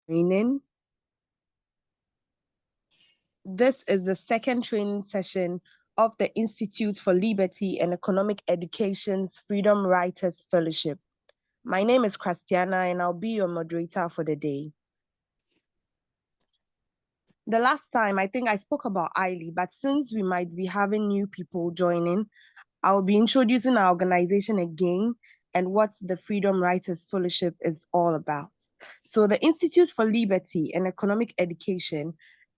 training. This is the second training session of the Institute for Liberty and Economic Education's Freedom Writers Fellowship. My name is Christiana and I'll be your moderator for the day. The last time, I think I spoke about ILEE, but since we might be having new people joining, I'll be introducing our organization again and what the Freedom Writers Fellowship is all about. So the Institute for Liberty and Economic Education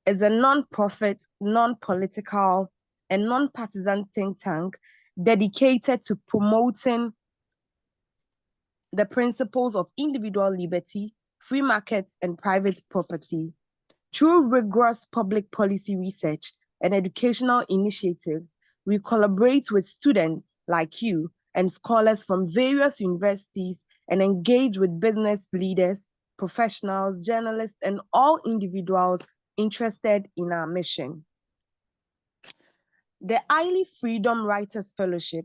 is a non-profit, non-political, and non-partisan think tank dedicated to promoting the principles of individual liberty, free markets, and private property. Through rigorous public policy research and educational initiatives, we collaborate with students like you and scholars from various universities and engage with business leaders, professionals, journalists, and all individuals interested in our mission. The ILEE Freedom Writers Fellowship,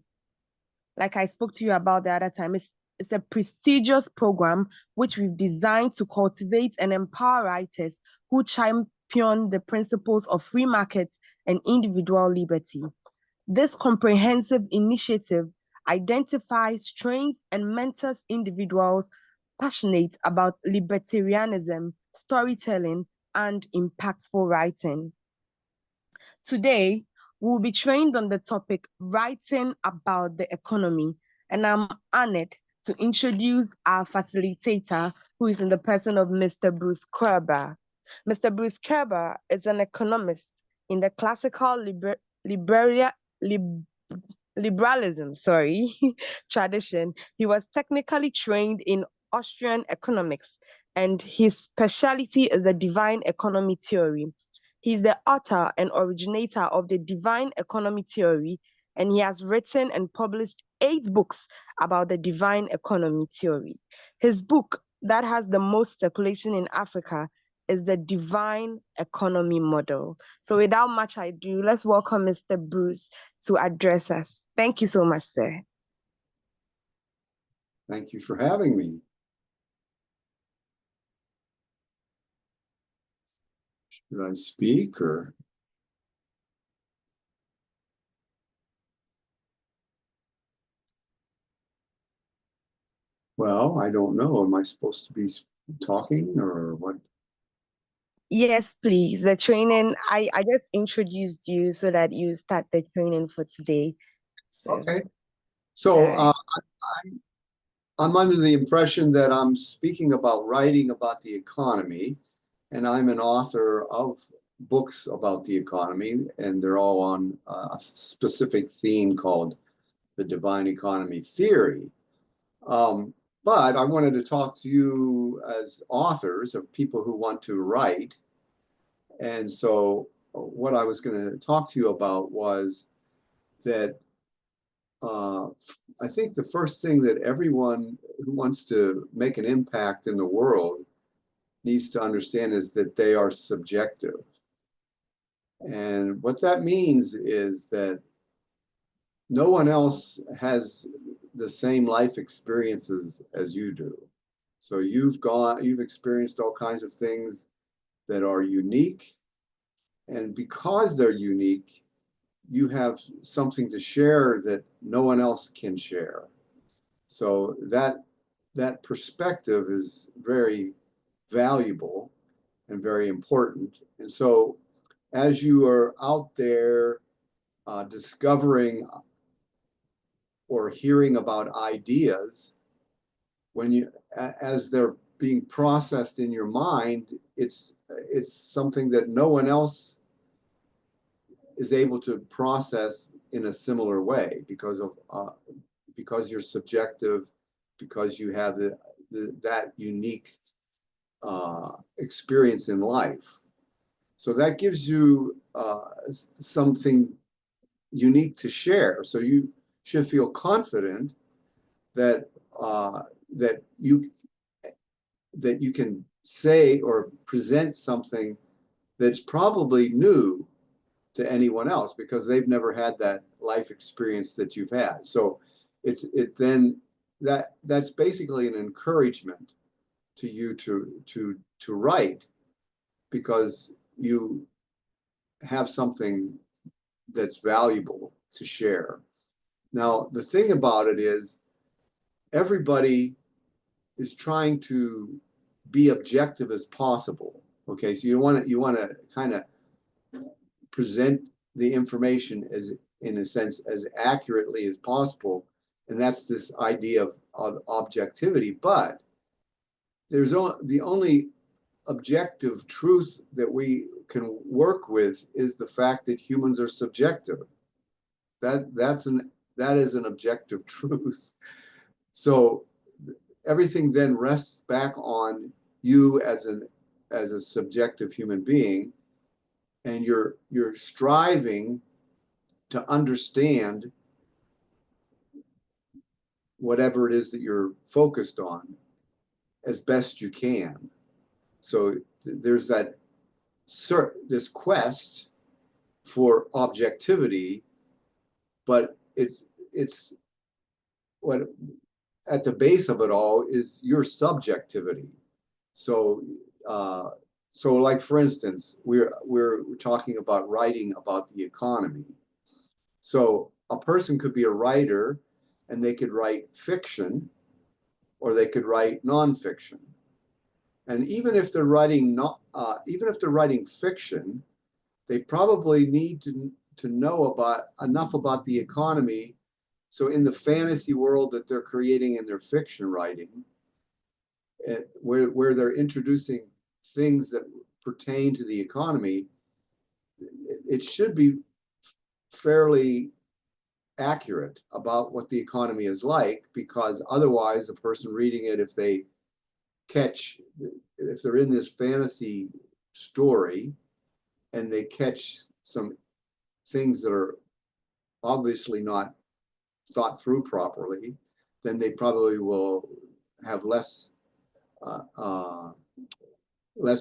like I spoke to you about the other time, it's a prestigious program which we've designed to cultivate and empower writers who champion the principles of free markets and individual liberty. This comprehensive initiative identifies, trains, and mentors individuals passionate about libertarianism, storytelling, and impactful writing. Today, we'll be trained on the topic writing about the economy, and I'm honored to introduce our facilitator, who is in the person of Mr. Bruce Kerber. Mr. Bruce Kerber is an economist in the classical liberalism tradition. He was technically trained in Austrian economics, and his specialty is the divine economy theory. He's the author and originator of the divine economy theory, and he has written and published 8 books about the divine economy theory. His book that has the most circulation in Africa is the divine economy model. So without much ado, let's welcome Mr. Bruce to address us. Thank you so much, sir. Thank you for having me. Should I speak or? Well, I don't know. Am I supposed to be talking or what? Yes, please. The training, I just introduced you so that you start the training for today. So, okay. So I'm under the impression that I'm speaking about writing about the economy, and I'm an author of books about the economy, and they're all on a specific theme called the divine economy theory. But I wanted to talk to you as authors of people who want to write. And so what I was going to talk to you about was that I think the first thing that everyone who wants to make an impact in the world needs to understand is that they are subjective. And what that means is that no one else has the same life experiences as you do. So you've experienced all kinds of things that are unique. And because they're unique, you have something to share that no one else can share. So that perspective is very valuable and very important. And so as you are out there discovering or hearing about ideas, as they're being processed in your mind, it's something that no one else is able to process in a similar way because you're subjective, because you have that unique experience in life. So that gives you something unique to share. So you should feel confident that you can say or present something that's probably new to anyone else because they've never had that life experience that you've had. So that's basically an encouragement to you to write, because you have something that's valuable to share. Now, the thing about it is everybody is trying to be objective as possible. Okay, so you want to kind of present the information as, in a sense, as accurately as possible, and that's this idea of objectivity. But there's the only objective truth that we can work with is the fact that humans are subjective. That is an objective truth. So everything then rests back on you as a subjective human being, and you're striving to understand whatever it is that you're focused on as best you can. So there's this quest for objectivity, but it's what at the base of it all is your subjectivity. So so like, for instance, we're talking about writing about the economy. So a person could be a writer and they could write fiction or they could write nonfiction. And even if they're writing fiction, they probably need to know enough about the economy. So in the fantasy world that they're creating in their fiction writing, where they're introducing things that pertain to the economy, it should be fairly accurate about what the economy is like, because otherwise the person reading it, if they're in this fantasy story and they catch some things that are obviously not thought through properly, then they probably will have less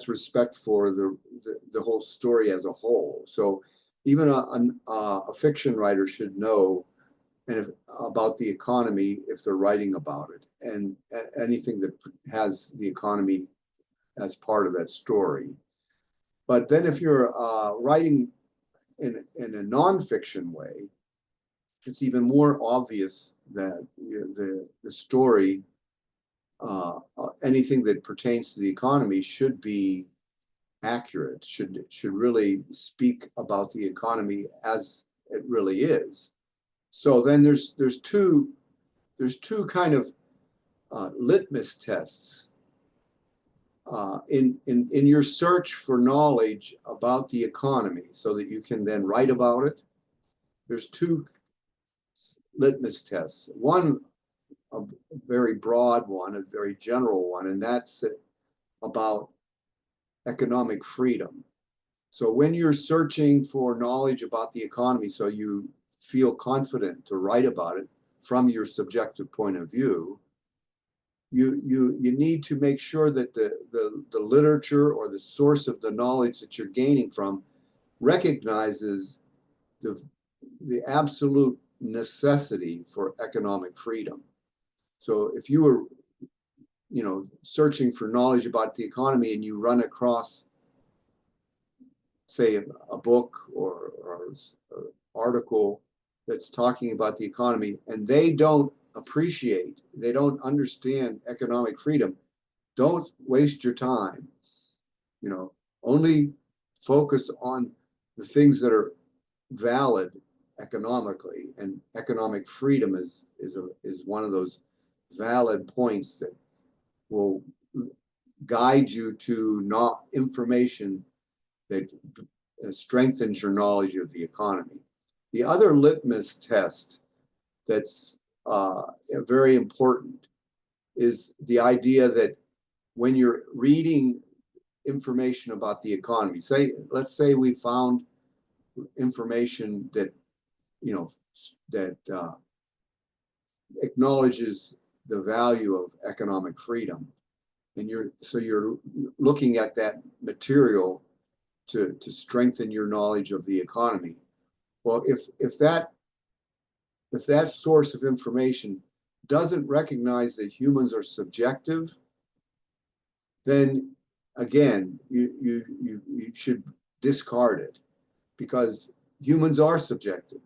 respect for the whole story as a whole. So even a fiction writer should know about the economy if they're writing about it, and anything that has the economy as part of that story. But then if you're writing in a nonfiction way, it's even more obvious that the story, anything that pertains to the economy, should be accurate, should really speak about the economy as it really is. So then there's two kind of litmus tests in your search for knowledge about the economy, so that you can then write about it. There's two litmus tests. One, a very broad one, a very general one, and that's about economic freedom. So when you're searching for knowledge about the economy, so you feel confident to write about it from your subjective point of view, you need to make sure that the literature or the source of the knowledge that you're gaining from recognizes the absolute necessity for economic freedom. So if you were, searching for knowledge about the economy and you run across, say, a book or an article that's talking about the economy, and they don't understand economic freedom, don't waste your time. Only focus on the things that are valid economically, and economic freedom is one of those valid points that will guide you to not information that strengthens your knowledge of the economy. The other litmus test that's very important is the idea that when you're reading information about the economy, let's say we found information that acknowledges the value of economic freedom, and you're looking at that material to strengthen your knowledge of the economy. Well, if that source of information doesn't recognize that humans are subjective, then again, you should discard it, because humans are subjective.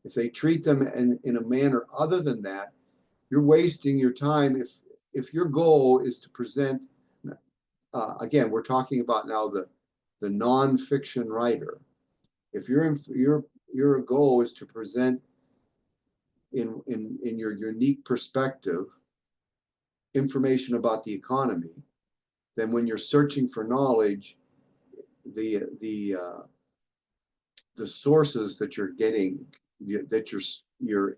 If they treat them in a manner other than that, you're wasting your time. If your goal is to present, again, we're talking about now the nonfiction writer. If your goal is to present in your unique perspective information about the economy, then when you're searching for knowledge, the the sources that you're getting, that you're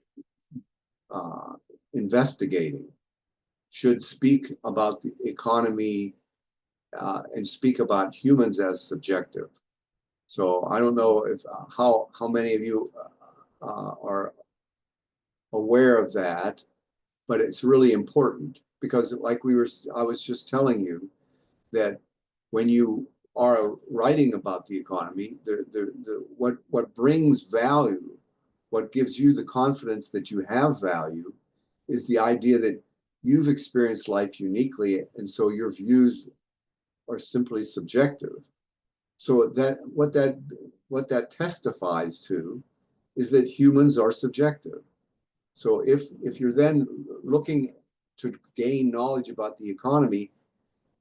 uh, investigating, should speak about the economy and speak about humans as subjective. So I don't know if how many of you are aware of that, but it's really important, because like I was just telling you that when you are writing about the economy, what brings value, what gives you the confidence that you have value, is the idea that you've experienced life uniquely, and so your views are simply subjective. So what that testifies to is that humans are subjective. So if you're then looking to gain knowledge about the economy,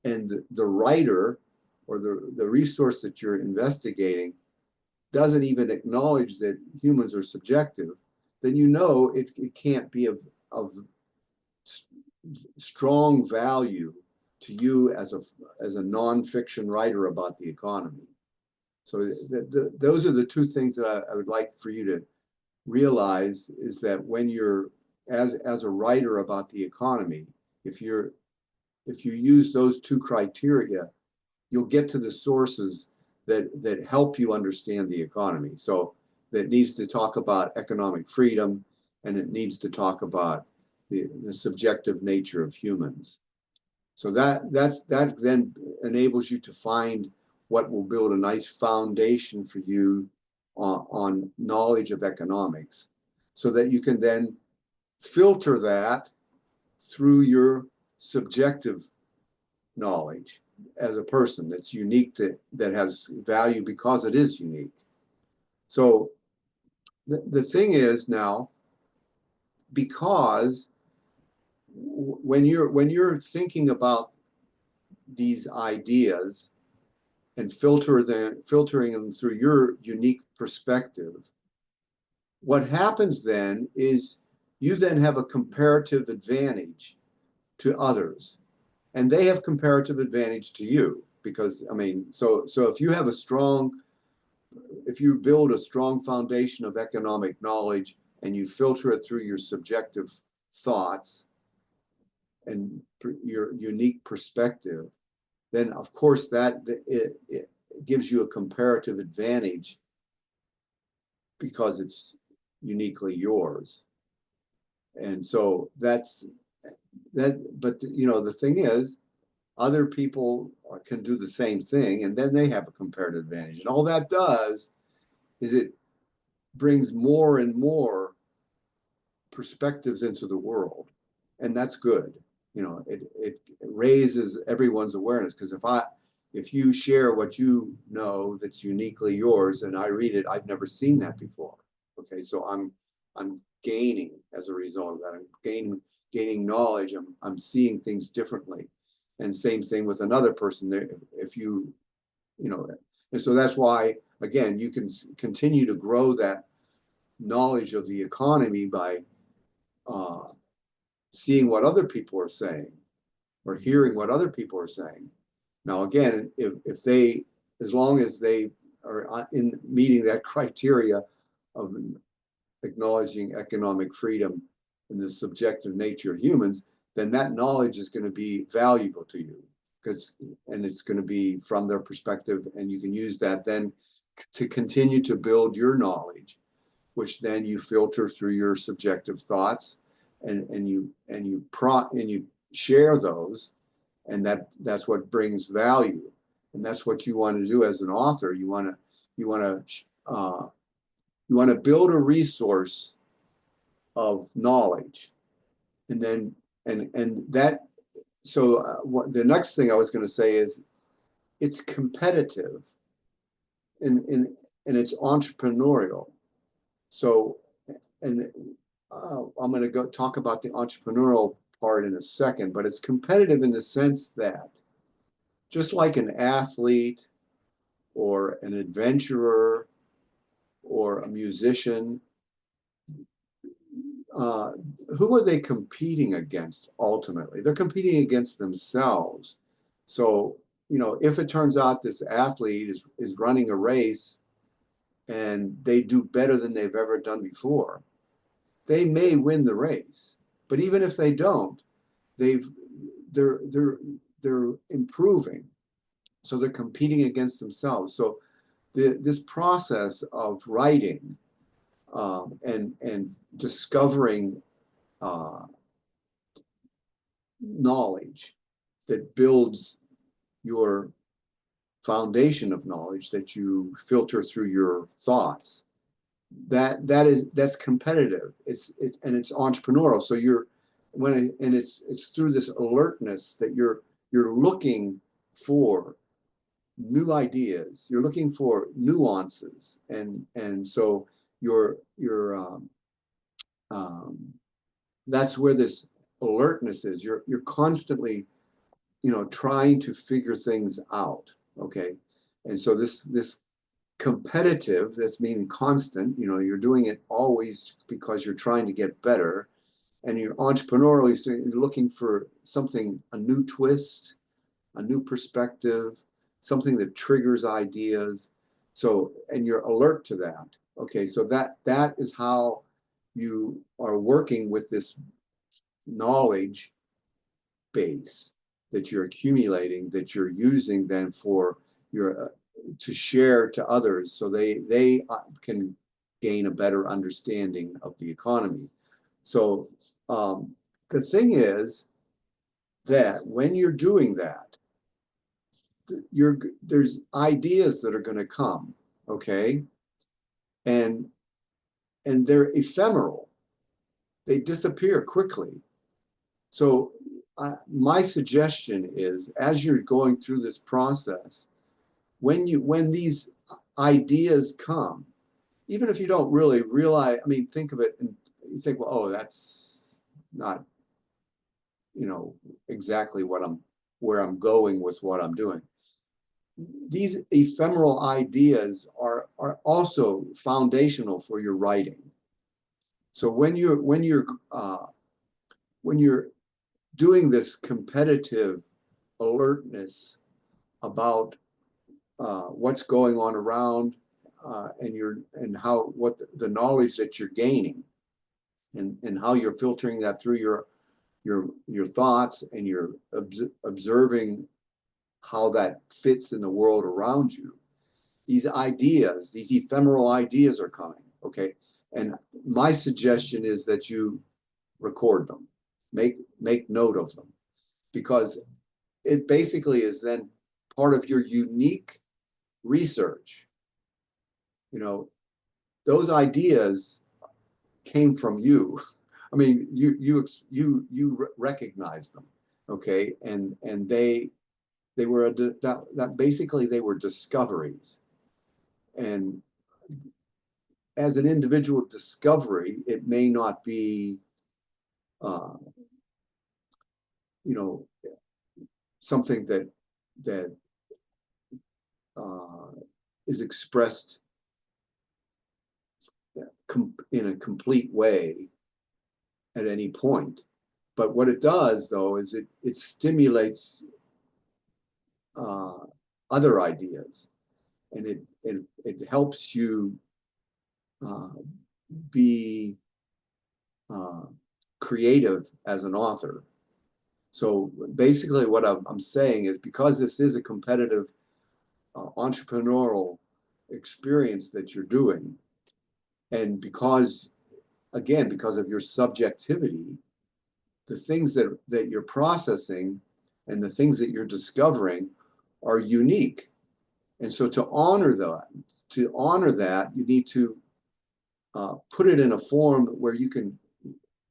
and the writer or the resource that you're investigating doesn't even acknowledge that humans are subjective, then you know it can't be of strong value to you as a nonfiction writer about the economy. So those are the two things that I would like for you to realize, is that when you're as a writer about the economy, if you use those two criteria, you'll get to the sources that help you understand the economy. So that needs to talk about economic freedom, and it needs to talk about the subjective nature of humans. So that then enables you to find what will build a nice foundation for you on knowledge of economics, so that you can then filter that through your subjective knowledge as a person that's unique, that has value because it is unique. So the thing is now, because when you're thinking about these ideas and filtering them through your unique perspective, what happens then is you then have a comparative advantage to others, and they have comparative advantage to you, because I mean, so if you build a strong foundation of economic knowledge and you filter it through your subjective thoughts and your unique perspective, then of course it gives you a comparative advantage, because it's uniquely yours. And so that's that. But the thing is, other people can do the same thing, and then they have a comparative advantage. And all that does is it brings more and more perspectives into the world, and that's good. It raises everyone's awareness, because if you share what you know that's uniquely yours, and I read it, I've never seen that before. Okay, so I'm gaining as a result of that. I'm gaining knowledge. I'm seeing things differently. And same thing with another person. If and so that's why, again, you can continue to grow that knowledge of the economy by uh, seeing what other people are saying, or hearing what other people are saying. Now, again, if they, as long as they are in meeting that criteria of acknowledging economic freedom and the subjective nature of humans, then that knowledge is going to be valuable to you, and it's going to be from their perspective, and you can use that then to continue to build your knowledge, which then you filter through your subjective thoughts, and you share those, and that's what brings value, and that's what you want to do as an author. You want to build a resource of knowledge, and then and that so the next thing I was going to say is it's competitive and it's entrepreneurial. So, and I'm going to go talk about the entrepreneurial part in a second, but it's competitive in the sense that just like an athlete or an adventurer or a musician, uh, who are they competing against ultimately? They're competing against themselves. So, you know, if it turns out this athlete is running a race and they do better than they've ever done before, they may win the race. But even if they don't, they've they're they're improving. So they're competing against themselves. So this process of writing and discovering uh, knowledge that builds your foundation of knowledge that you filter through your thoughts, that's competitive. And it's entrepreneurial. So and it's through this alertness that you're looking for new ideas, you're looking for nuances, and so you're um, that's where this alertness is. You're constantly, you know, trying to figure things out. Okay, and so this competitive, that's meaning constant. You know, you're doing it always because you're trying to get better, and you're entrepreneurial. You're looking for something, a new twist, a new perspective, something that triggers ideas. So, and you're alert to that. Okay, so that is how you are working with this knowledge base that you're accumulating, that you're using then for your to share to others, so they can gain a better understanding of the economy. So the thing is that when you're doing that, there's ideas that are going to come, okay, and they're ephemeral. They disappear quickly. So my suggestion is, as you're going through this process, when these ideas come, even if you don't really realize, I mean, think of it and you think, well, oh, that's not, you know, exactly where I'm going with what I'm doing. These ephemeral ideas are also foundational for your writing. So when you're doing this competitive alertness about what's going on around, and how what the knowledge that you're gaining, and how you're filtering that through your thoughts, and you're observing how that fits in the world around you. These ideas, these ephemeral ideas are coming. Okay, and my suggestion is that you record them, make note of them, because it basically is then part of your unique research. You know, those ideas came from you. I mean, you recognize them, okay, and they were that basically they were discoveries, and as an individual discovery, it may not be, uh, you know, something that uh, is expressed in a complete way at any point. But what it does, though, is it stimulates uh, other ideas, and it helps you uh, be uh, creative as an author. So basically, what I'm saying is, because this is a competitive entrepreneurial experience that you're doing, and because, again, because of your subjectivity, the things that you're processing and the things that you're discovering are unique. And so to honor that, you need to put it in a form where you can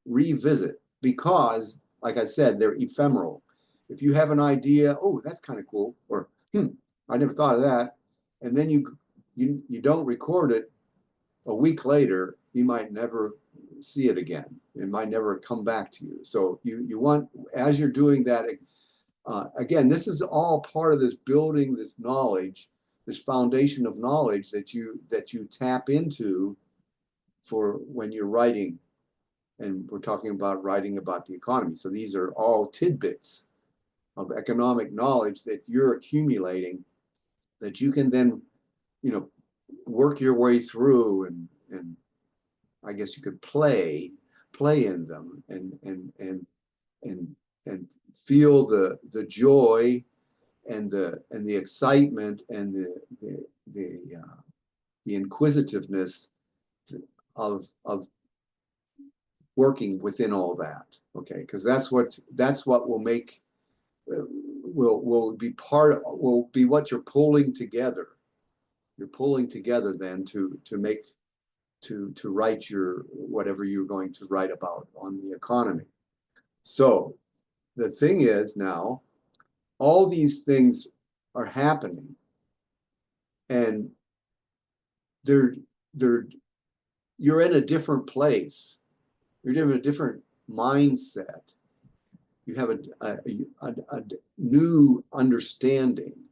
revisit, because, like I said, they're ephemeral. If you have an idea, oh, that's kind of cool, or I never thought of that, and then you don't record it, a week later, you might never see it again. It might never come back to you. So you want, as you're doing that, again, this is all part of this building, this knowledge, this foundation of knowledge that you tap into for when you're writing. And we're talking about writing about the economy. So these are all tidbits of economic knowledge that you're accumulating that you can then, work your way through and I guess you could play in them and feel the joy and the excitement and the inquisitiveness of working within all that. Okay, because that's what will make will be what you're pulling together. You're pulling together then to make to write your whatever you're going to write about on the economy. So the thing is now, all these things are happening, and they're you're in a different place. You're in a different mindset. You have a new understanding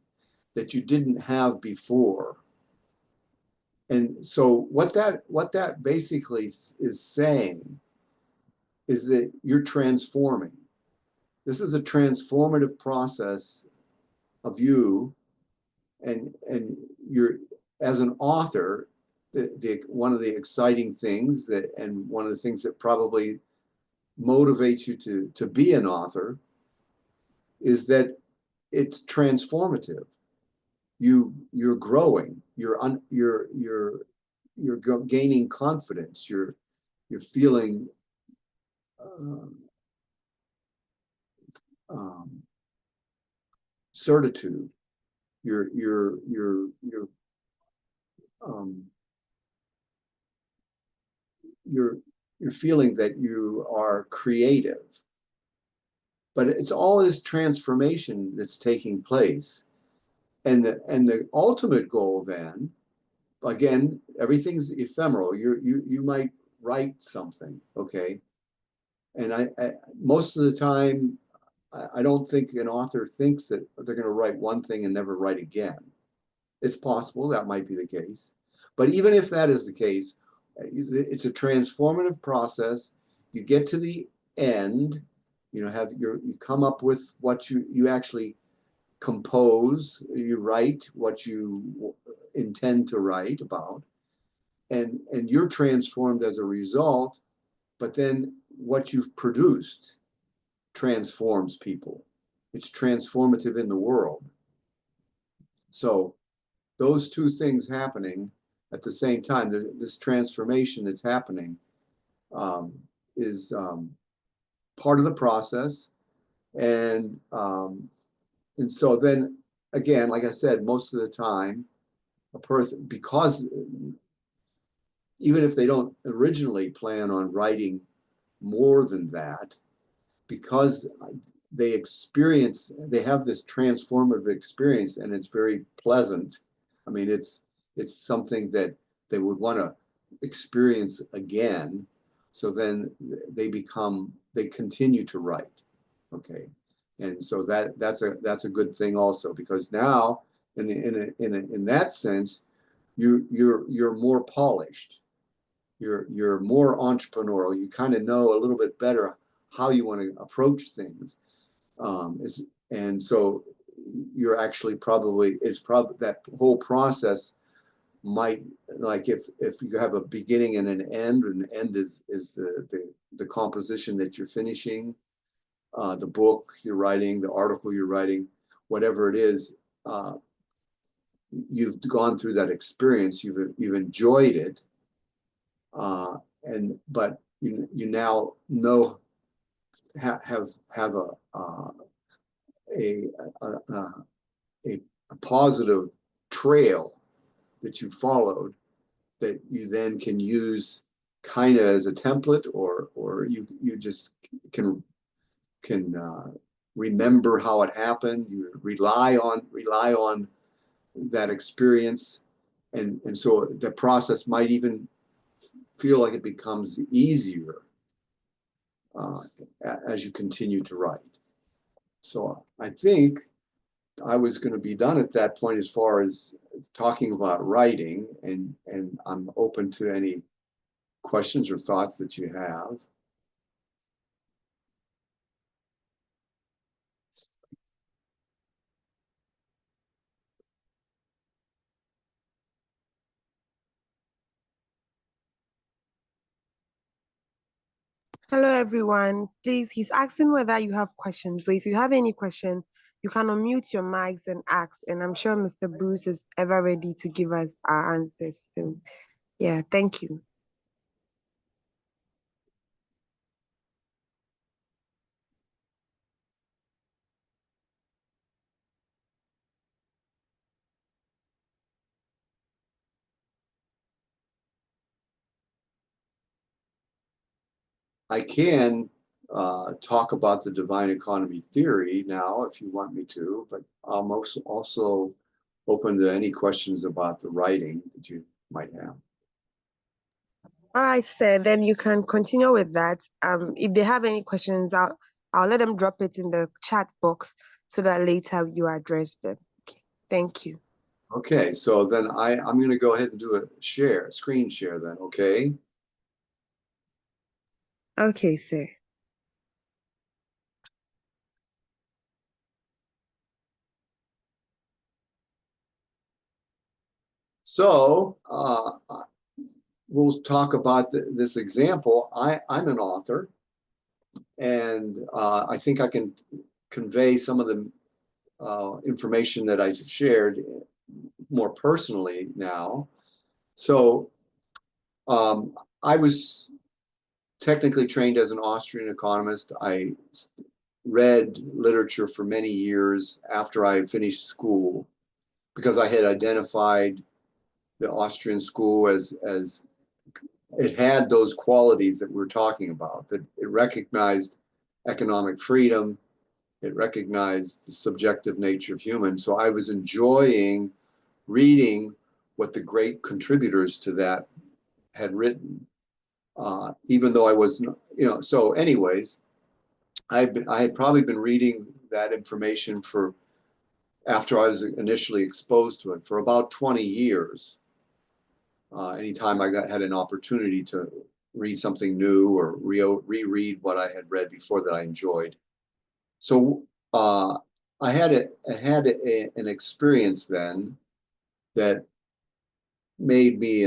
that you didn't have before. And so what that basically is saying is that you're transforming. This is a transformative process of you, and you're, as an author, one of the exciting things that, and one of the things that probably motivates you to be an author, is that it's transformative. You're growing. You're gaining confidence. You're feeling certitude. Um, you're feeling that you are creative. But it's all this transformation that's taking place. And the ultimate goal then, again, everything's ephemeral. You might write something, okay? And I most of the time, I don't think an author thinks that they're going to write one thing and never write again. It's possible that might be the case. But even if that is the case, it's a transformative process. You get to the end, you come up with what you actually compose, you write what you intend to write about, and you're transformed as a result. But then what you've produced transforms people. It's transformative in the world. So those two things happening at the same time, this transformation that's happening is part of the process. And so then again, like I said, most of the time, a person, because even if they don't originally plan on writing more than that, because they have this transformative experience, and it's very pleasant. I mean, it's something that they would want to experience again. So then they continue to write. Okay. And so that's a good thing also, because now in that sense, you're more polished. You're more entrepreneurial. You kind of know a little bit better how you want to approach things. And so you're actually it's probably that whole process might, like if you have a beginning and an end, and the end is the composition that you're finishing, the book you're writing, the article you're writing, whatever it is, you've gone through that experience, you've enjoyed it, but you now know, have a positive trail that you followed, that you then can use kind of as a template, or you just can remember how it happened. You rely on that experience, and so the process might even feel like it becomes easier uh, as you continue to write. So I think I was going to be done at that point as far as talking about writing, and I'm open to any questions or thoughts that you have. Hello, everyone. Please, he's asking whether you have questions. So if you have any question, you can unmute your mics and ask. And I'm sure Mr. Bruce is ever ready to give us our answers. So, yeah, thank you. I can talk about the divine economy theory now if you want me to, but I'm also open to any questions about the writing that you might have. All right, sir. Then you can continue with that. If they have any questions, I'll let them drop it in the chat box so that later you address them. Okay, thank you. Okay, so then I'm going to go ahead and do a screen share then, okay? Okay, sir. So we'll talk about this example. I'm an author, and I think I can convey some of the information that I shared more personally now. So I was technically trained as an Austrian economist. I read literature for many years after I finished school because I had identified the Austrian school as it had those qualities that we're talking about, that it recognized economic freedom, it recognized the subjective nature of humans. So I was enjoying reading what the great contributors to that had written, even though I was, so anyways, I had probably been reading that information for, after I was initially exposed to it, for about 20 years. Anytime I had an opportunity to read something new or reread what I had read before that I enjoyed. So I had an experience then that made me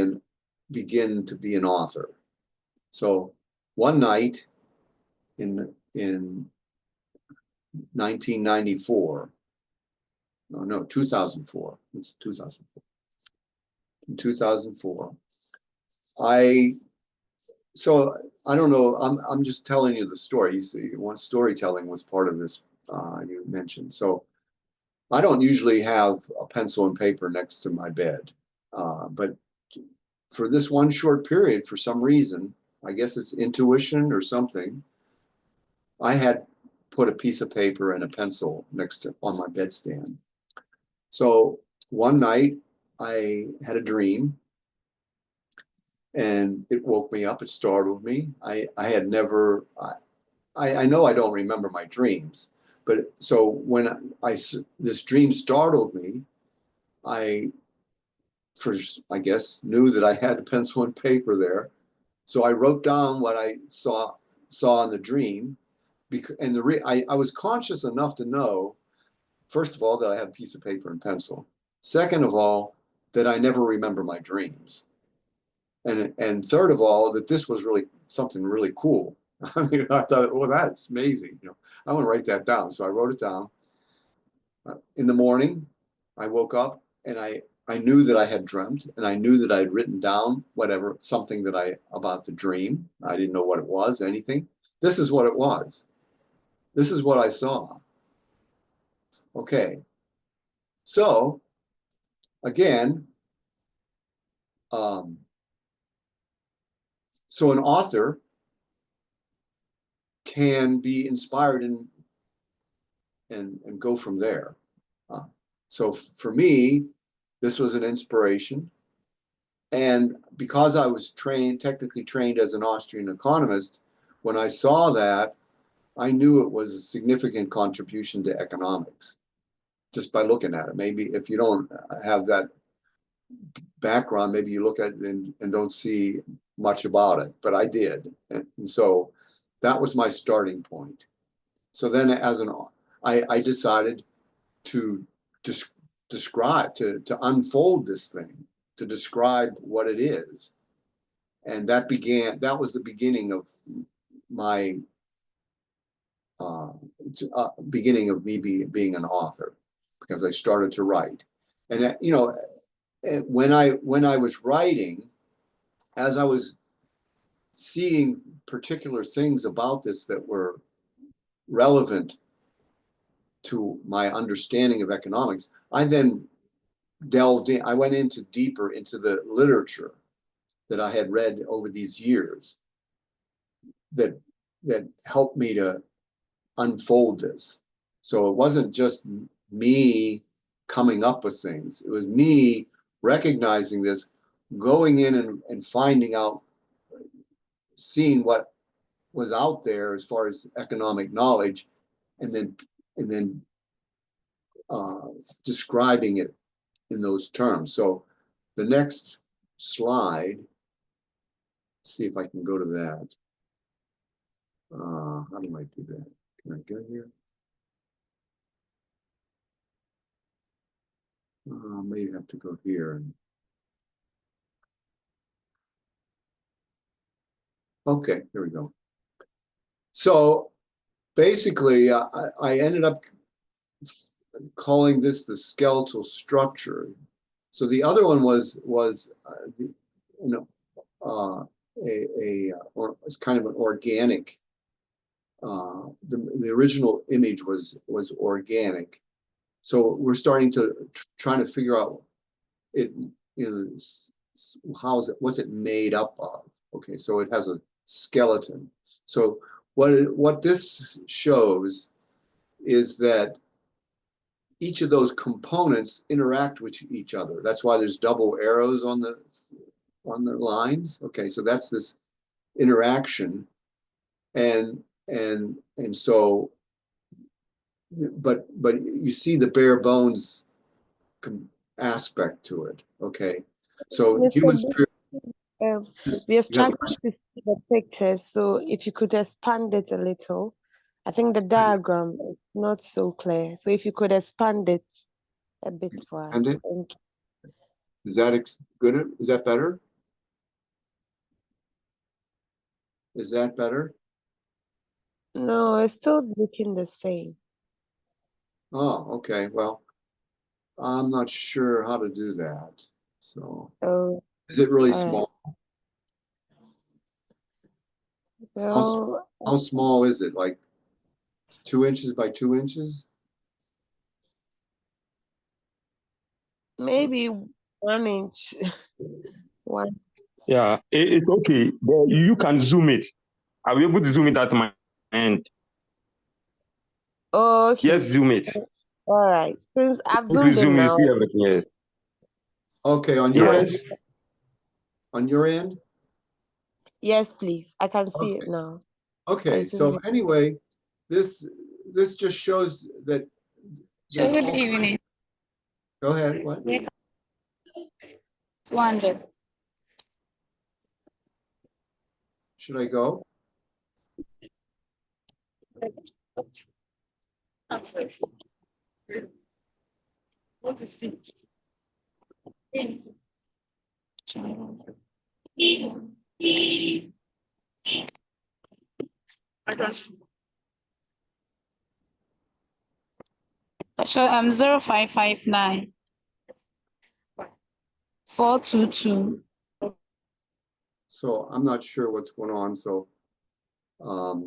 begin to be an author. So one night in 1994, no, 2004. It's 2004. In 2004, so I don't know. I'm just telling you the story. You want storytelling was part of this you mentioned. So I don't usually have a pencil and paper next to my bed, but for this one short period, for some reason, I guess it's intuition or something, I had put a piece of paper and a pencil next to on my bedstand. So one night I had a dream and it woke me up. It startled me. I had never, I know I don't remember my dreams, but so when this dream startled me, I first, I guess, knew that I had a pencil and paper there. So I wrote down what I saw in the dream, and I was conscious enough to know, first of all, that I had a piece of paper and pencil. Second of all, that I never remember my dreams. And third of all, that this was really something really cool. I mean, I thought, well, that's amazing. I want to write that down. So I wrote it down. In the morning, I woke up and I knew that I had dreamt, and I knew that I had written down whatever, something about the dream. I didn't know what it was, anything. This is what it was. This is what I saw. Okay. So again, so an author can be inspired in and go from there. So for me, this was an inspiration. And because I was technically trained as an Austrian economist, when I saw that, I knew it was a significant contribution to economics just by looking at it. Maybe if you don't have that background, maybe you look at it and don't see much about it, but I did. And so that was my starting point. So then I decided to describe, to unfold this thing, to describe what it is. And that was the beginning of my beginning of me being an author, because I started to write. And you know, when I was writing, as I was seeing particular things about this that were relevant to my understanding of economics, I then delved in. I went into deeper into the literature that I had read over these years that helped me to unfold this. So it wasn't just me coming up with things. It was me recognizing this, going in and finding out, seeing what was out there as far as economic knowledge, and then describing it in those terms. So the next slide, see if I can go to that. How do I do that? Can I go here? Maybe have to go here. Okay, here we go. So basically, I ended up calling this the skeletal structure. So the other one was it's kind of an organic. The original image was organic. So we're starting to trying to figure out it, what's it made up of? Okay, so it has a skeleton. So what this shows is that each of those components interact with each other. That's why there's double arrows on the lines. Okay, so that's this interaction, and so, but you see the bare bones aspect to it. Okay, so Mr. human B, spirit. we are You have a struggling to see the pictures, so if you could expand it a little. I think the diagram is not so clear. So if you could expand it a bit for us. it? Thank you. Is that good? Is that better? Is that better? No, it's still looking the same. Oh, okay. Well, I'm not sure how to do that. So, Oh, is it really all right. small? Well, How small is it? Like 2 inches by 2 inches? maybe 1 inch. One. Yeah, it's okay. But you can zoom it. I'll be able to zoom it at my end. Oh, okay. Yes, zoom it. All right. Since I've Quickly zoomed in zoom, you now. see everything. Yes. Okay, on your end? Yes. On your end? Yes, please. I can see it Okay. now. Okay, so anyway, this just shows that there's Good all. evening. Go ahead. What? 200. Should I go? What to see? So 0559 422. So I'm not sure what's going on. So I've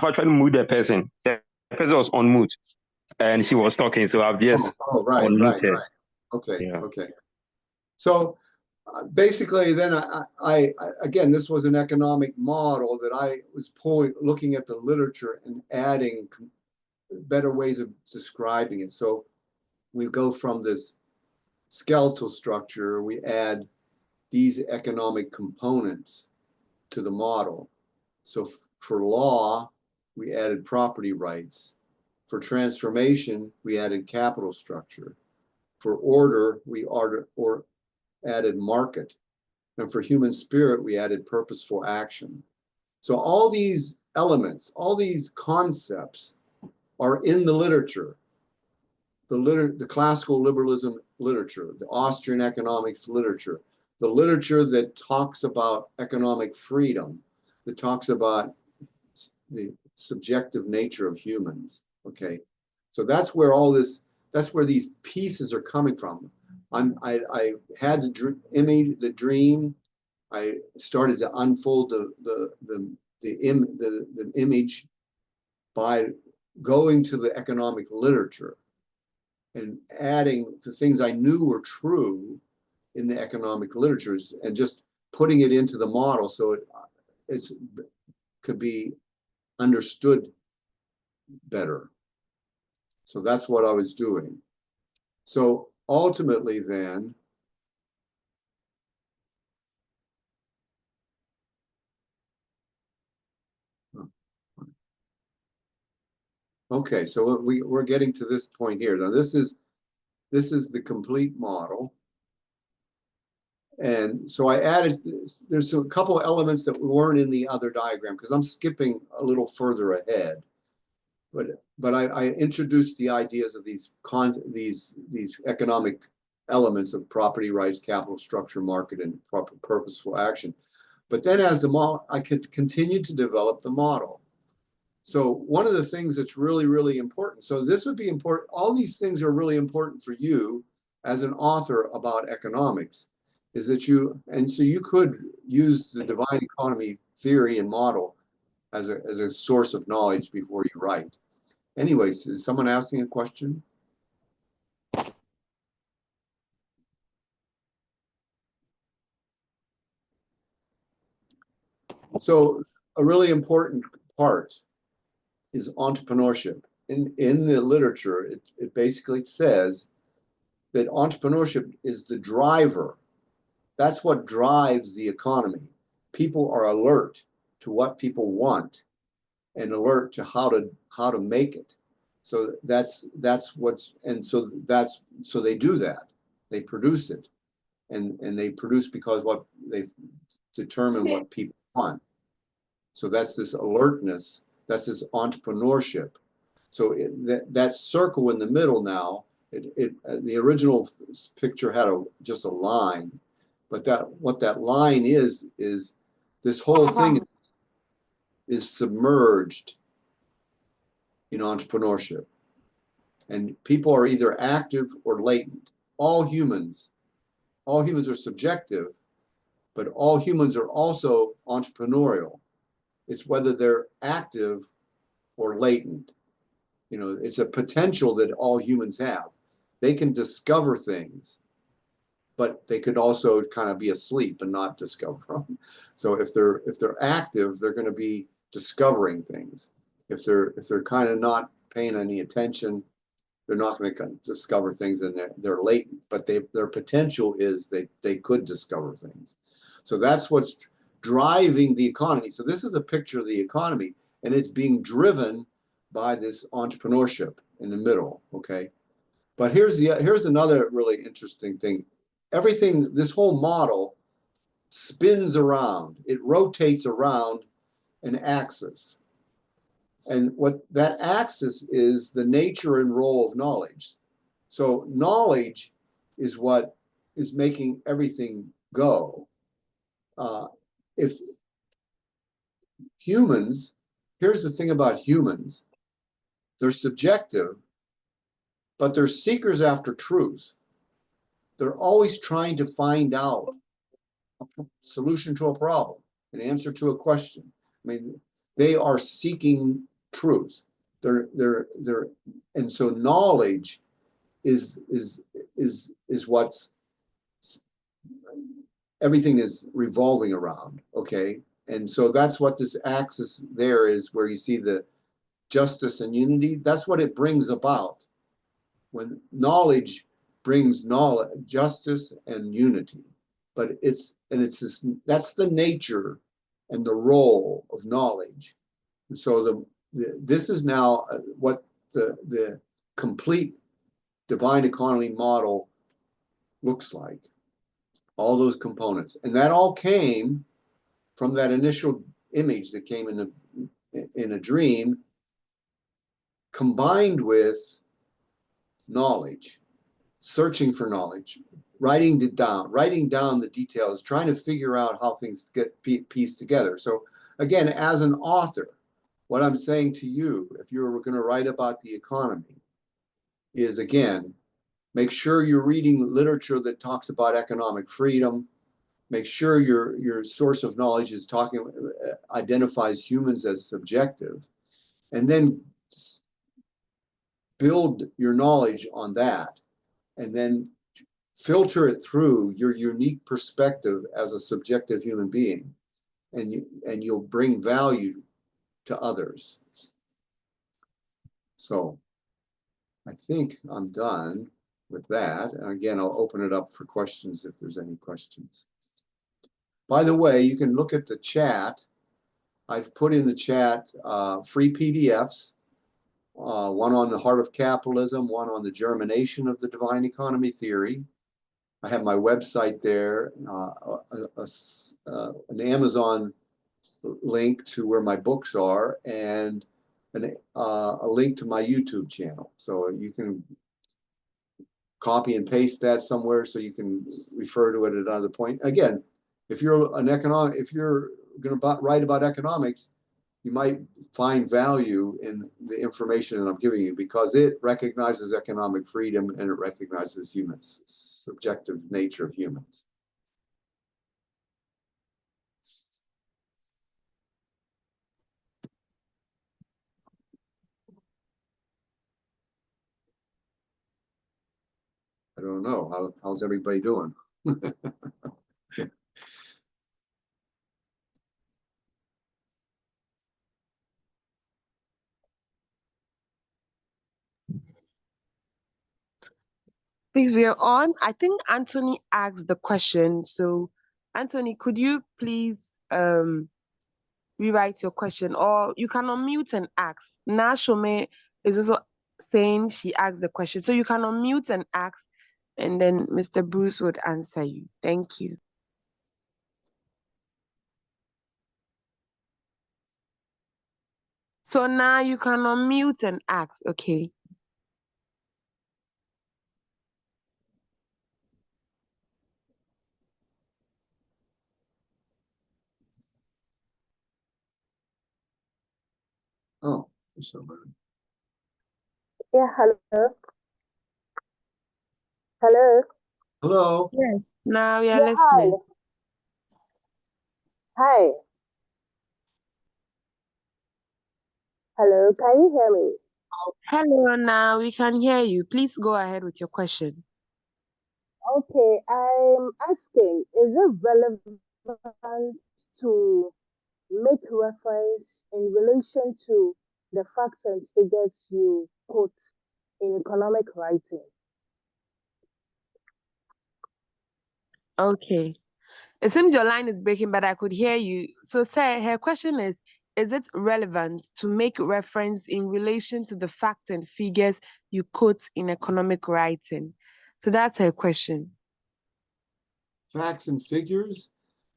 actually moved the person. The person was on mute and she was talking. So I've just right. unmuted. Okay, Yeah. okay. So basically, then I again, this was an economic model that I was looking at the literature and adding better ways of describing it. So we go from this skeletal structure, we add these economic components to the model. So for law, we added property rights. For transformation, we added capital structure. For order, we added market. And for human spirit, we added purposeful action. So all these elements, all these concepts are in the literature. The classical liberalism literature, the Austrian economics literature, the literature that talks about economic freedom, that talks about the subjective nature of humans. Okay, so that's where all this, that's where these pieces are coming from. I had the dream. I started to unfold the image by going to the economic literature and adding the things I knew were true in the economic literatures and just putting it into the model so it could be understood better. So that's what I was doing. So ultimately then, okay, so we're getting to this point here. Now this is the complete model. And so I added, there's a couple of elements that weren't in the other diagram because I'm skipping a little further ahead. But I introduced the ideas of these economic elements of property rights, capital structure, market, and purposeful action. But then as the model, I could continue to develop the model. So one of the things that's really, really important, so this would be important, all these things are really important for you as an author about economics, is that so you could use the divine economy theory and model as a source of knowledge before you write. Anyways, is someone asking a question? So a really important part is entrepreneurship. In the literature, it basically says that entrepreneurship is the driver. That's what drives the economy. People are alert to what people want and alert to how to make it. So that's what's, and so they do that. They produce it. And they produce because what they've determined what people want. So that's this alertness, that's this entrepreneurship. So that circle in the middle now, the original picture had just a line, but what that line is this whole thing is submerged in entrepreneurship. And people are either active or latent. All humans are subjective, but all humans are also entrepreneurial. It's whether they're active or latent. You know, it's a potential that all humans have. They can discover things, but they could also kind of be asleep and not discover them. So if they're active, they're going to be discovering things. If they're kind of not paying any attention, they're not going to discover things, and they're latent. But their potential is they could discover things. So that's what's driving the economy. So this is a picture of the economy, and it's being driven by this entrepreneurship in the middle. Okay, but here's another really interesting thing. Everything, this whole model spins around. It rotates around an axis. And what that axis is the nature and role of knowledge. So knowledge is what is making everything go. If humans, here's the thing about humans, they're subjective, but they're seekers after truth. They're always trying to find out a solution to a problem, an answer to a question. I mean, they are seeking truth. And so knowledge is what's everything is revolving around. Okay, and so that's what this axis there is, where you see the justice, and unity. That's what it brings about. When knowledge brings knowledge, justice, and unity. But that's the nature and the role of knowledge. And so this is now what the complete divine economy model looks like. All those components. And that all came from that initial image that came in a dream, combined with knowledge, searching for knowledge, writing down the details, trying to figure out how things get pieced together. So again, as an author, what I'm saying to you, if you're going to write about the economy, is again, make sure you're reading literature that talks about economic freedom. Make sure your source of knowledge is identifies humans as subjective, and then build your knowledge on that, and then filter it through your unique perspective as a subjective human being, and you'll bring value to others. So I think I'm done with that. And again, I'll open it up for questions if there's any questions. By the way, you can look at the chat. I've put in the chat free PDFs, one on the heart of capitalism, one on the germination of the divine economy theory. I have my website there, an Amazon link to where my books are, and a link to my YouTube channel. So you can copy and paste that somewhere so you can refer to it at another point. Again, if you're going to write about economics, you might find value in the information that I'm giving you, because it recognizes economic freedom and it recognizes humans, subjective nature of humans. I don't know. How's everybody doing? Please, we are on. I think Anthony asked the question. So, Anthony, could you please rewrite your question, or you can unmute and ask. Nashome is also saying she asked the question. So you can unmute and ask, and then Mr. Bruce would answer you. Thank you. So now you can unmute and ask, okay? Oh, somebody. Yeah, hello. Hello. Hello. Yes. Now we are Yeah, hi. listening. Hi. Hello, can you hear me? Hello, now we can hear you. Please go ahead with your question. Okay, I'm asking, is it relevant to make reference in relation to the facts and figures you quote in economic writing? Okay. It seems your line is breaking, but I could hear you. So, sir, her question is it relevant to make reference in relation to the facts and figures you quote in economic writing? So that's her question. Facts and figures?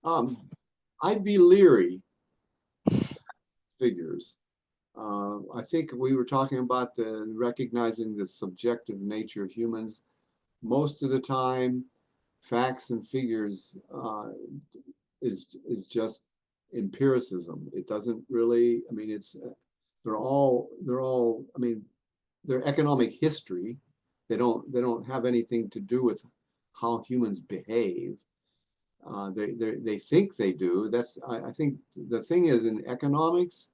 I'd be leery of figures. I think we were talking about recognizing the subjective nature of humans. Most of the time, facts and figures is just empiricism. It doesn't really, I mean, they're all, I mean, they're economic history. They don't have anything to do with how humans behave. They think they do. I think the thing is, in economics,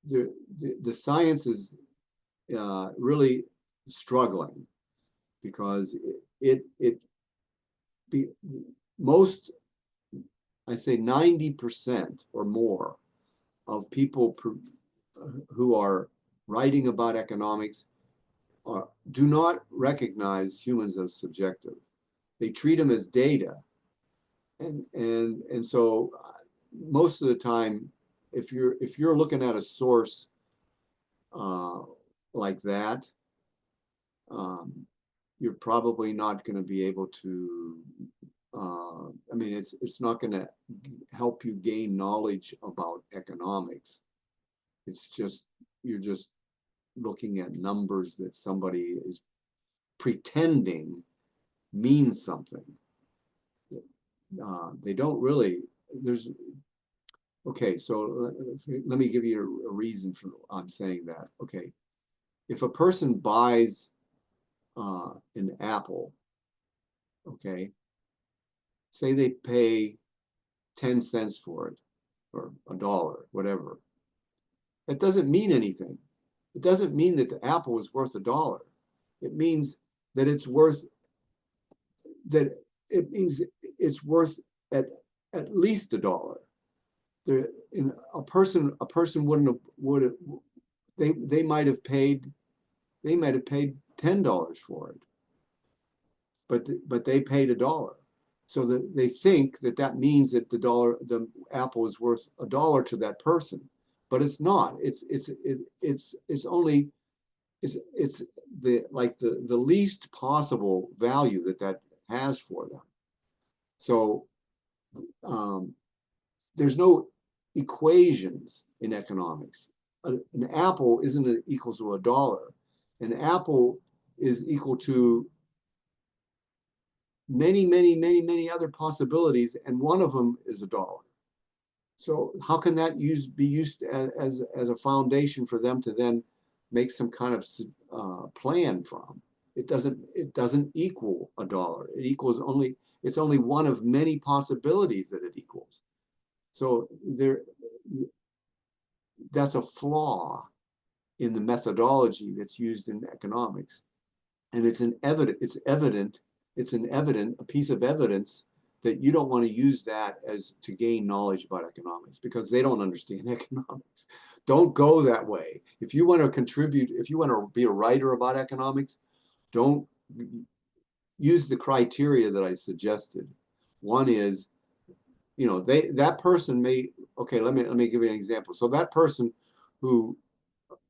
the science is really struggling, because most, I say 90% or more of people who are writing about economics do not recognize humans as subjective. They treat them as data. And so most of the time, if you're looking at a source like that, you're probably not going to be able to. I mean, it's not going to help you gain knowledge about economics. It's just you're just looking at numbers that somebody is pretending means something. They don't really. Okay, so let me give you a reason for I'm saying that. Okay, if a person buys an apple, okay, say they pay 10 cents for it or $1, whatever, that doesn't mean anything. It doesn't mean that the apple is worth $1. It means that it's worth at least $1. A person they might have paid $10 for it, but they paid $1. So that they think that means that the apple is worth $1 to that person, but it's not. It's only the least possible value that has for them. So there's no equations in economics. An apple isn't equal to $1. An apple is equal to many other possibilities, and one of them is $1. So how can that be used as a foundation for them to then make some kind of plan from? It doesn't equal $1. It's only one of many possibilities that it equals. So that's a flaw in the methodology that's used in economics, and it's a piece of evidence that you don't want to use that to gain knowledge about economics, because they don't understand economics. Don't go that way. If you want to contribute, if you want to be a writer about economics, don't use the criteria that I suggested. One is, that person may, okay, let me give you an example. So that person who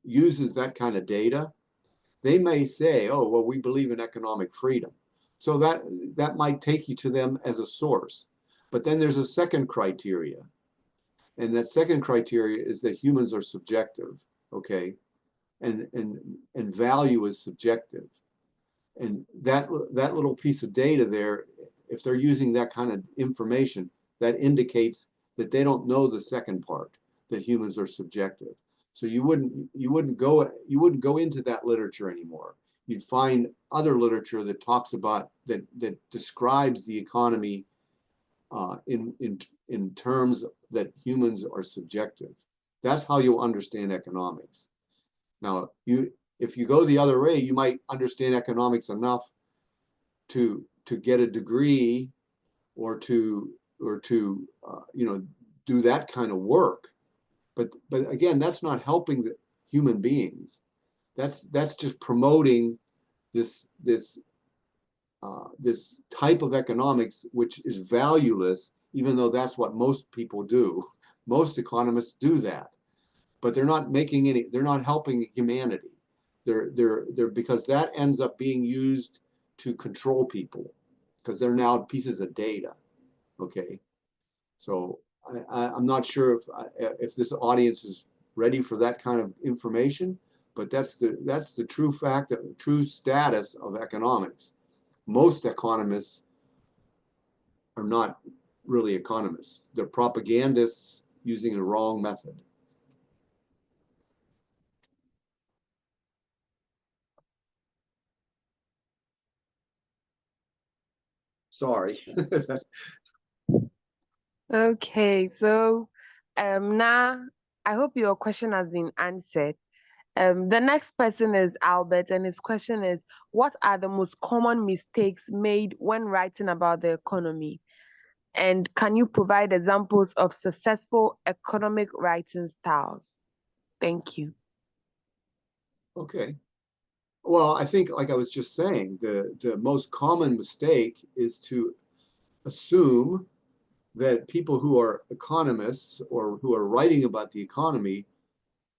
uses that kind of data, they may say, oh, well, we believe in economic freedom. So that might take you to them as a source. But then there's a second criteria. And that second criteria is that humans are subjective, okay? And value is subjective. And that little piece of data there, if they're using that kind of information, that indicates that they don't know the second part, that humans are subjective. So you wouldn't go into that literature anymore. You'd find other literature that talks about that describes the economy in terms that humans are subjective. That's how you'll understand economics. Now, if you go the other way, you might understand economics enough to get a degree or to do that kind of work. But again, that's not helping the human beings. That's just promoting this type of economics, which is valueless, even though that's what most people do. Most economists do that, but they're not helping humanity. They're because that ends up being used to control people, because they're now pieces of data. Okay, so I'm not sure if this audience is ready for that kind of information, but that's the true status of economics. Most economists are not really economists. They're propagandists using the wrong method. Sorry. Okay, so now I hope your question has been answered. The next person is Albert, and his question is, what are the most common mistakes made when writing about the economy? And can you provide examples of successful economic writing styles? Thank you. Okay. Well, I think, like I was just saying, the most common mistake is to assume that people who are economists or who are writing about the economy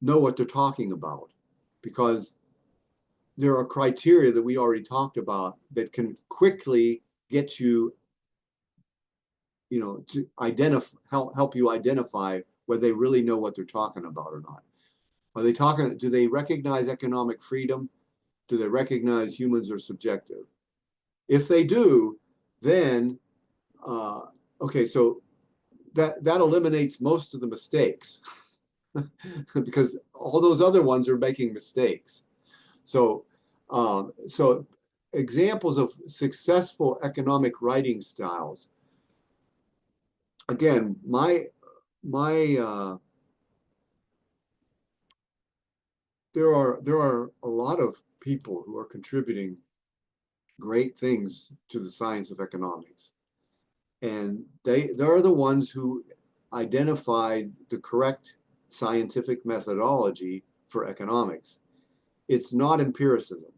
know what they're talking about, because there are criteria that we already talked about that can quickly get you, to help you identify whether they really know what they're talking about or not. Are they talking, do they recognize economic freedom? Do they recognize humans are subjective? If they do, then, okay, so that eliminates most of the mistakes because all those other ones are making mistakes. So, so examples of successful economic writing styles. Again, there are a lot of people who are contributing great things to the science of economics, and they're the ones who identified the correct scientific methodology for economics. It's not empiricism.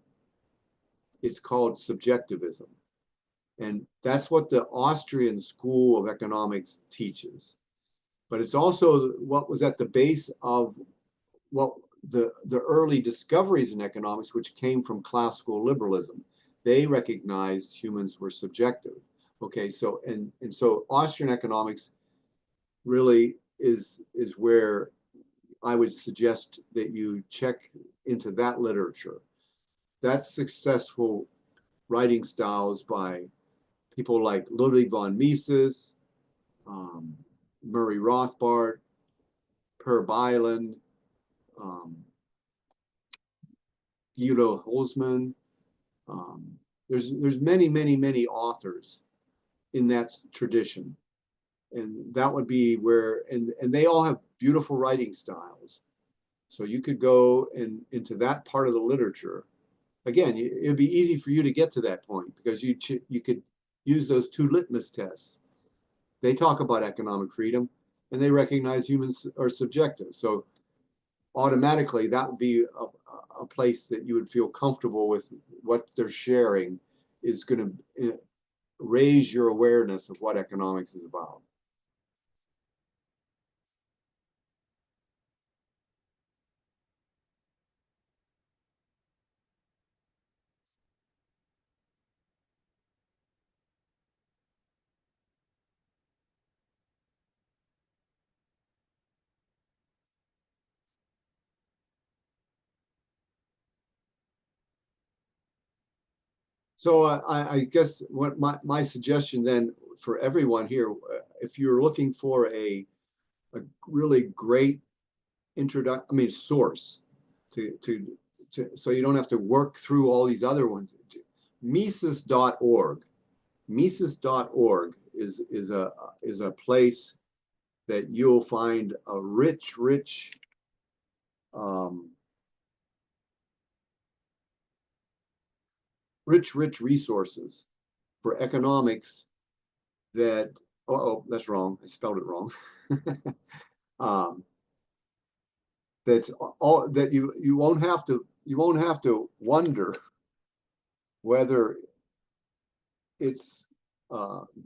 It's called subjectivism. And that's what the Austrian school of economics teaches. But it's also what was at the base of what the early discoveries in economics, which came from classical liberalism. They recognized humans were subjective. Okay, so and so Austrian economics really is where I would suggest that you check into that literature. That's successful writing styles by people like Ludwig von Mises, Murray Rothbard, Per Byland, Guido Holzmann. There's many authors in that tradition, and that would be where, and they all have beautiful writing styles. So you could go into that part of the literature. Again, it'd be easy for you to get to that point because you could use those two litmus tests. They talk about economic freedom and they recognize humans are subjective. So automatically that would be a place that you would feel comfortable with what they're sharing is going to raise your awareness of what economics is about. So I guess what my suggestion then for everyone here, if you're looking for a really great source so you don't have to work through all these other ones, Mises.org. Mises.org is a place that you'll find a rich resources for economics that, oh, that's wrong. I spelled it wrong. That's all that you won't have to wonder whether it's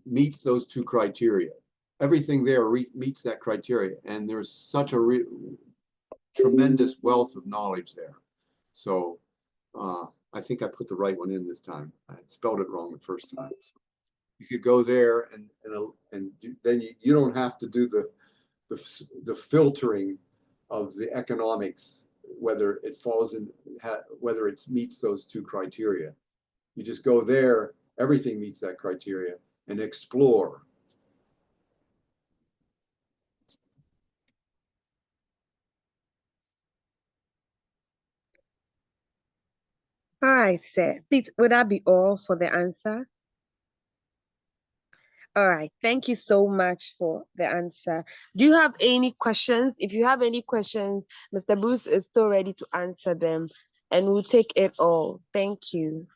meets those two criteria. Everything there meets that criteria, and there's such a tremendous wealth of knowledge there. So I think I put the right one in this time. I spelled it wrong the first time. So you could go there, and then you don't have to do the filtering of the economics, whether it falls in, whether it meets those two criteria. You just go there, everything meets that criteria, and explore. All right, sir. Please, would that be all for the answer? All right. Thank you so much for the answer. Do you have any questions? If you have any questions, Mr. Bruce is still ready to answer them, and we'll take it all. Thank you.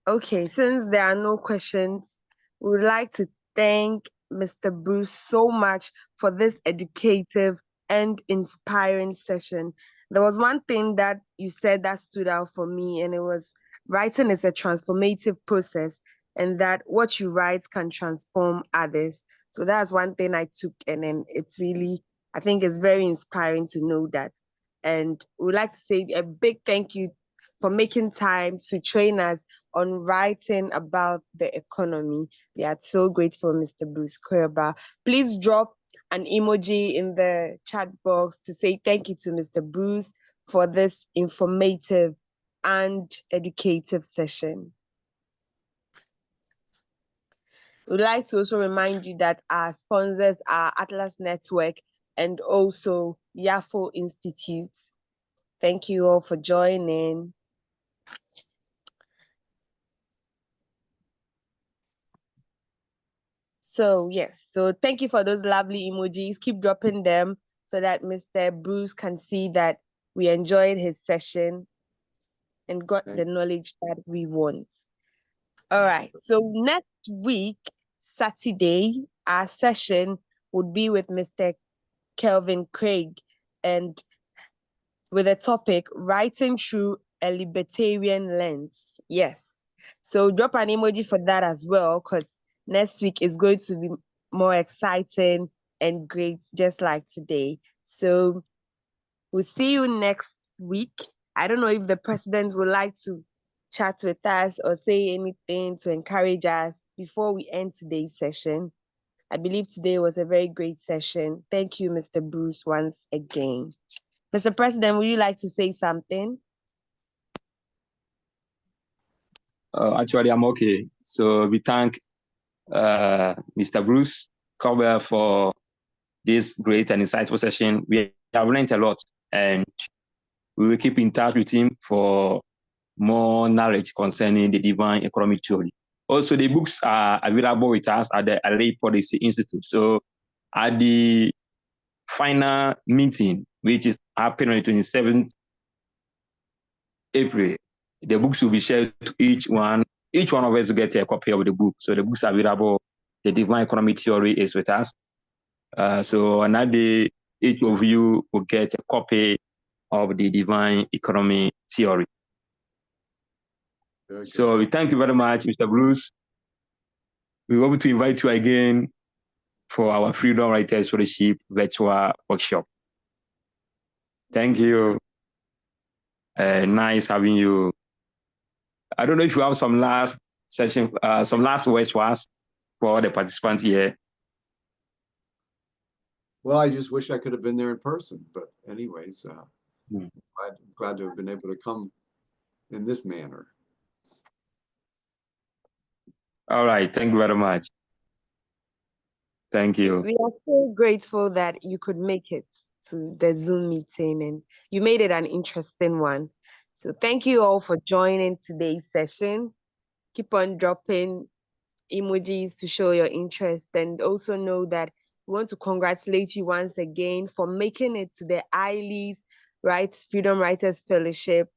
Okay, since there are no questions, we would like to thank Mr. Bruce so much for this educative and inspiring session. There was one thing that you said that stood out for me, and it was writing is a transformative process, and that what you write can transform others. So that's one thing I took, and then it's really, I think it's very inspiring to know that. And we would like to say a big thank you for making time to train us on writing about the economy. We are so grateful, Mr. Bruce Kwerba. Please drop an emoji in the chat box to say thank you to Mr. Bruce for this informative and educative session. We'd like to also remind you that our sponsors are Atlas Network and also Yafo Institute. Thank you all for joining. So yes, so thank you for those lovely emojis. Keep dropping them so that Mr. Bruce can see that we enjoyed his session and got the knowledge that we want. All right, so next week, Saturday, our session would be with Mr. Kelvin Craig and with a topic, writing through a libertarian lens. Yes. So drop an emoji for that as well, because next week is going to be more exciting and great, just like today. So we'll see you next week. I don't know if the president would like to chat with us or say anything to encourage us before we end today's session. I believe today was a very great session. Thank you, Mr. Bruce, once again. Mr. President, would you like to say something? Actually, I'm okay. So we thank Mr. Bruce Cowbell for this great and insightful session. We have learned a lot, and we will keep in touch with him for more knowledge concerning the divine economic theory. Also, the books are available with us at the ILEE Policy Institute. So at the final meeting, which is happening on the 27th April, the books will be shared to each one of us to get a copy of the book. So the books are available. The divine economic theory is with us. So on that day, each of you will get a copy of the divine economy theory. So we thank you very much, Mr. Bruce. We want to invite you again for our Freedom Writers Fellowship virtual workshop. Thank you. Nice having you. I don't know if you have some last session, some last words for us, for the participants here. Well, I just wish I could have been there in person, but anyways, glad to have been able to come in this manner. All right, thank you very much. Thank you. We are so grateful that you could make it to the Zoom meeting and you made it an interesting one. So thank you all for joining today's session. Keep on dropping emojis to show your interest, and also know that we want to congratulate you once again for making it to the ILEE Freedom Writers Fellowship.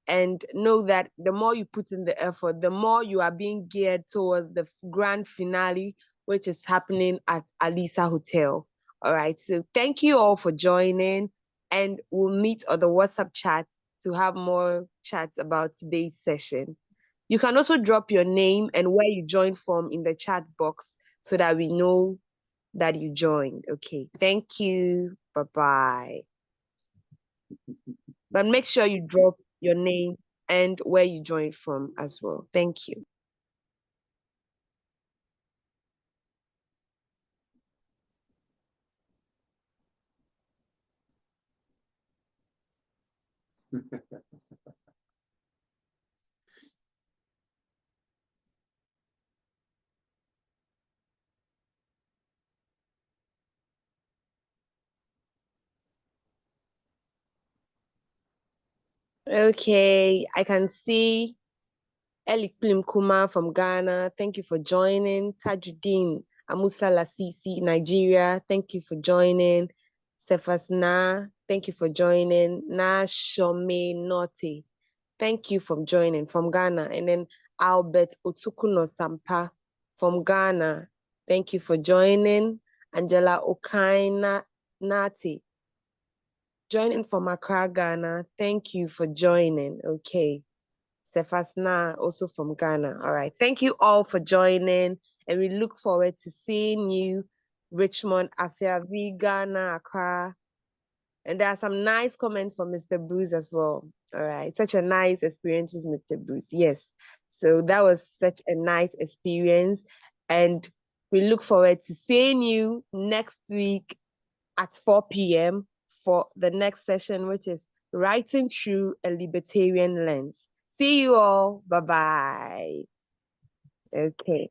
And know that the more you put in the effort, the more you are being geared towards the grand finale, which is happening at Alisa Hotel. All right. So thank you all for joining, and we'll meet on the WhatsApp chat to have more chats about today's session. You can also drop your name and where you joined from in the chat box so that we know that you joined. Okay. Thank you. Bye-bye. But make sure you drop your name and where you joined from as well. Thank you. Okay, I can see Eli Kuma from Ghana. Thank you for joining. Tajuddin Amusa Lasisi, Nigeria. Thank you for joining. Sefasna, thank you for joining. Na Shome Note, thank you for joining from Ghana. And then Albert Otukuno Sampa from Ghana. Thank you for joining. Angela Okaina Nati, joining from Accra, Ghana. Thank you for joining. Okay. Sefasna, also from Ghana. All right. Thank you all for joining, and we look forward to seeing you, Richmond, Afiavi, Ghana, Accra. And there are some nice comments from Mr. Bruce as well. All right. Such a nice experience with Mr. Bruce. Yes. So that was such a nice experience. And we look forward to seeing you next week at 4 p.m. for the next session, which is Writing Through a Libertarian Lens. See you all. Bye-bye. Okay.